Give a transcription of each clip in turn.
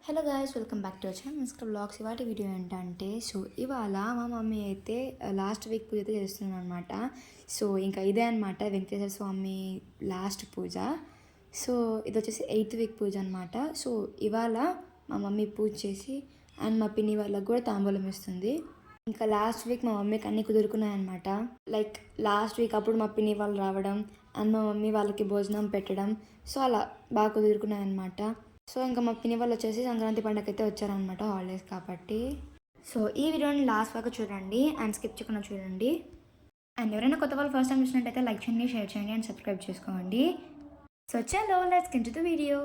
Hello guys, welcome back to our channel Mr Blogs. ఇవాటి video ఏంటంటే ఇవాళ మా మమ్మీ అయితే లాస్ట్ వీక్ పూజ అయితే చేస్తున్నాను అనమాట. ఇంకా ఇదే అనమాట వెంకటేశ్వర స్వామి లాస్ట్ పూజ. ఇది వచ్చేసి 8th వీక్ పూజ అనమాట. ఇవాళ మా మమ్మీ పూజ చేసి అండ్ మా పిన్ని వాళ్ళకి కూడా తాంబూలం ఇస్తుంది. ఇంకా లాస్ట్ వీక్ మా మమ్మీకి అన్నీ కుదురుకున్నాయన్నమాట. లైక్ లాస్ట్ వీక్ అప్పుడు మా పిన్ని వాళ్ళు రావడం అండ్ మా మమ్మీ వాళ్ళకి భోజనం పెట్టడం, అలా బాగా కుదురుకున్నాయన్నమాట. ఇంకా మా పిన్ని వాళ్ళు వచ్చేసి సంక్రాంతి పండుగ అయితే వచ్చారనమాట, హాలిడేస్ కాబట్టి. ఈ వీడియోని లాస్ట్ వరకు చూడండి అండ్ స్కిప్ చేయకుండా చూడండి. అండ్ ఎవరైనా కొత్త వాళ్ళు ఫస్ట్ టైం చూసినట్టయితే లైక్ చేయండి, షేర్ చేయండి అండ్ సబ్స్క్రైబ్ చేసుకోండి. చలో let's get to the video.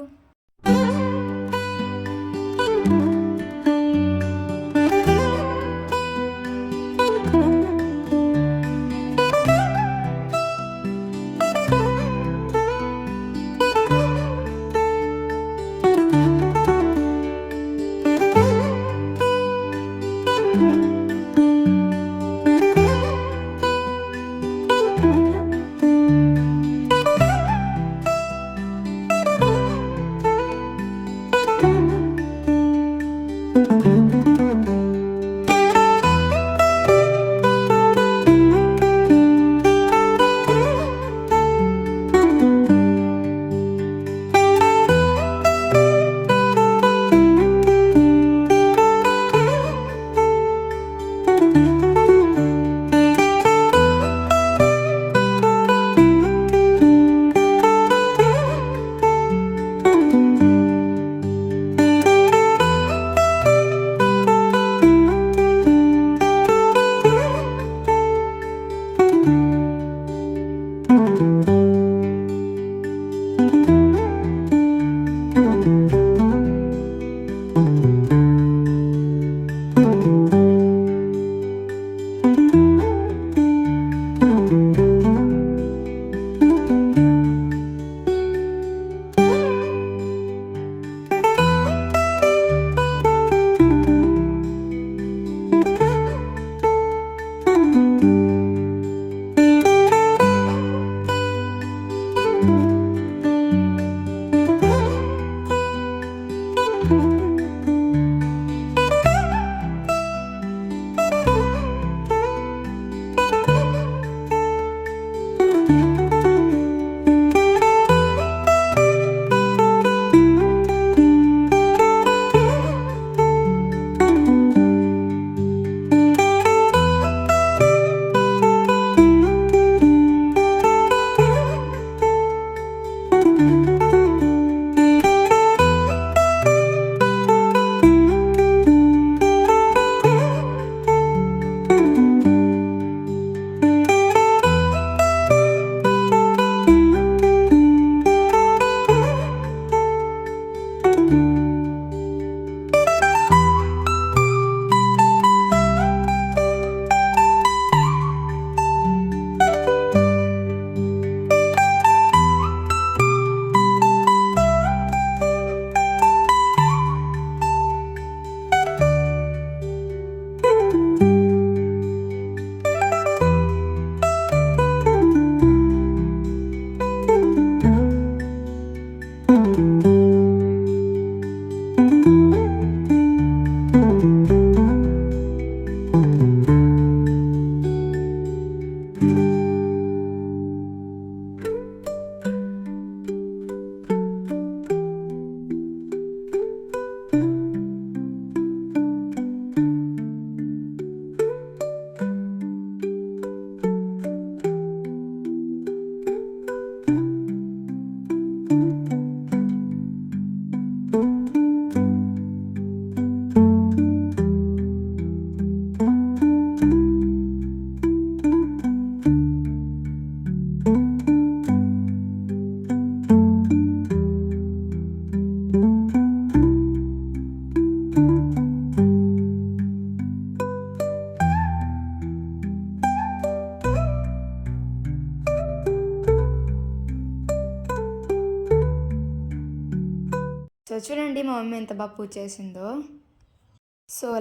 చూడండి మా మమ్మీ ఎంత బాగా పూజ చేసిందో.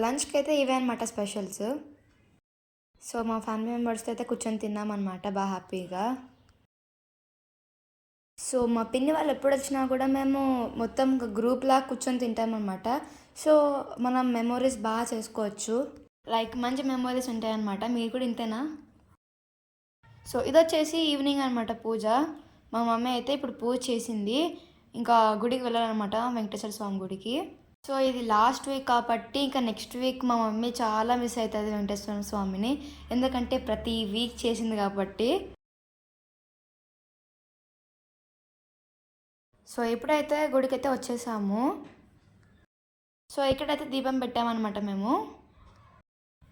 లంచ్కి అయితే ఇవే అనమాట స్పెషల్స్. మా ఫ్యామిలీ మెంబర్స్తో అయితే కూర్చొని తిన్నామన్నమాట బాగా హ్యాపీగా. సో మా పిన్ని వాళ్ళు ఎప్పుడు వచ్చినా కూడా మేము మొత్తం ఒక గ్రూప్లా కూర్చొని తింటామన్నమాట. సో మనం మెమోరీస్ బాగా చేసుకోవచ్చు, లైక్ మంచి మెమోరీస్ ఉంటాయన్నమాట. మీరు కూడా ఇంతేనా? సో ఇదొచ్చేసి ఈవినింగ్ అనమాట పూజ. మా మమ్మీ అయితే ఇప్పుడు పూజ చేసింది, ఇంకా గుడికి వెళ్ళాలన్నమాట, వెంకటేశ్వర స్వామి గుడికి. సో ఇది లాస్ట్ వీక్ కాబట్టి ఇంకా నెక్స్ట్ వీక్ మా మమ్మీ చాలా మిస్ అవుతుంది వెంకటేశ్వర స్వామిని, ఎందుకంటే ప్రతి వీక్ చేసింది కాబట్టి. సో ఇప్పుడైతే గుడికి అయితే వచ్చేసాము. సో ఇక్కడైతే దీపం పెట్టామన్నమాట మేము.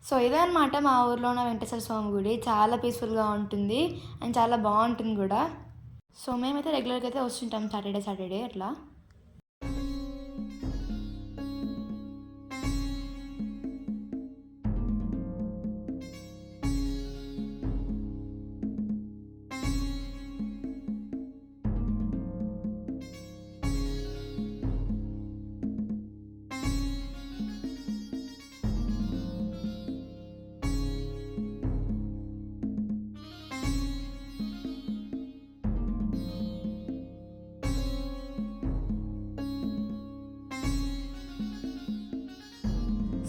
సో ఇదే అనమాట మా ఊర్లో ఉన్న వెంకటేశ్వర స్వామి గుడి. చాలా పీస్ఫుల్గా ఉంటుంది అండ్ చాలా బాగుంటుంది కూడా. సో మేమైతే రెగ్యులర్గా అయితే వస్తుంటాం సాటర్డే అట్లా.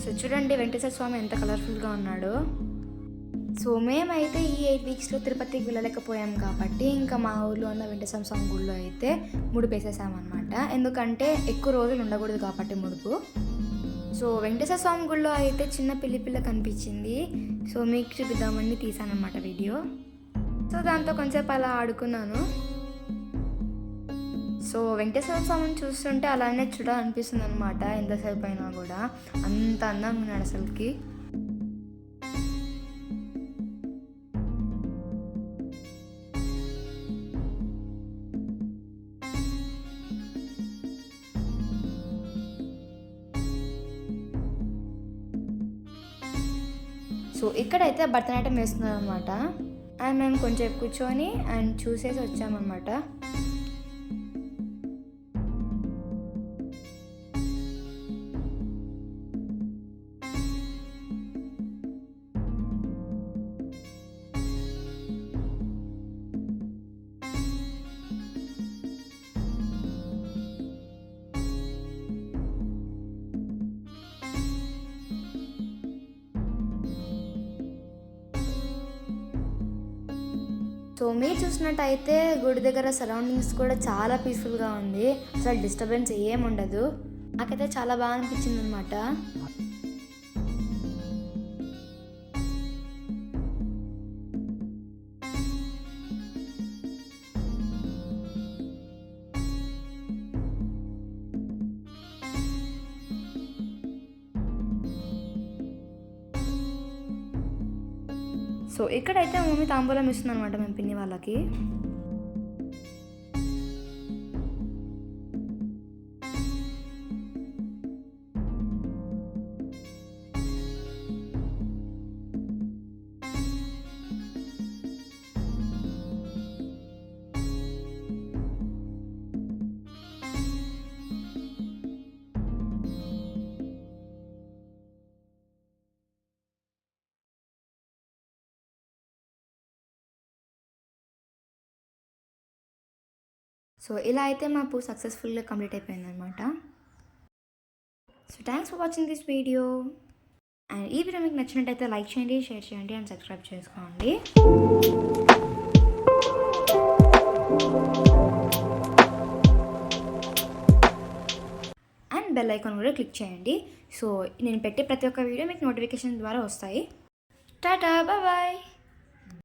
సో చూడండి వెంకటేశ్వర స్వామి ఎంత కలర్ఫుల్గా ఉన్నాడో. సో మేమైతే ఈ 8 వీక్స్లో తిరుపతికి వెళ్ళలేకపోయాం కాబట్టి ఇంకా మా ఊర్లో ఉన్న వెంకటేశ్వర స్వామి గుడిలో అయితే ముడుపు వేసేసామన్నమాట, ఎందుకంటే ఎక్కువ రోజులు ఉండకూడదు కాబట్టి ముడుపు. సో వెంకటేశ్వర స్వామి గుడిలో అయితే చిన్న పిల్ల కనిపించింది. సో మీకు చూపిద్దామని తీసానమాట వీడియో. సో దాంతో కొంచెం అలా ఆడుకున్నాను. సో వెంకటేశ్వర స్వామిని చూస్తుంటే అలానే చూడాలనిపిస్తుంది అనమాట, ఎంతసేపు అయినా కూడా. అంత అందంగా ఉన్నాడు అసలుకి. సో ఇక్కడైతే భరతనాట్యం వేస్తున్నారు అనమాట, అండ్ మేము కొంచెం కూర్చొని అండ్ చూసేసి వచ్చామన్నమాట. సో మీరు చూసినట్టయితే గుడి దగ్గర సరౌండింగ్స్ కూడా చాలా పీస్ఫుల్గా ఉంది, అసలు డిస్టర్బెన్స్ ఏముండదు. నాకైతే చాలా బాగా అనిపించింది అనమాట. సో ఇక్కడైతే మమ్మీ తాంబూలం ఇస్తుంది అనమాట మేము పిన్ని వాళ్ళకి. సో ఇలా అయితే మా పూజ సక్సెస్ఫుల్గా కంప్లీట్ అయిపోయిందనమాట. So thanks for watching this video. And ఈ వీడియో మీకు నచ్చినట్టయితే లైక్ చేయండి, షేర్ చేయండి అండ్ సబ్స్క్రైబ్ చేసుకోండి. అండ్ బెల్ ఐకాన్ కూడా క్లిక్ చేయండి. సో నేను పెట్టే ప్రతి ఒక్క వీడియో మీకు నోటిఫికేషన్ ద్వారా వస్తాయి. టాటా, బాయ్ బాయ్.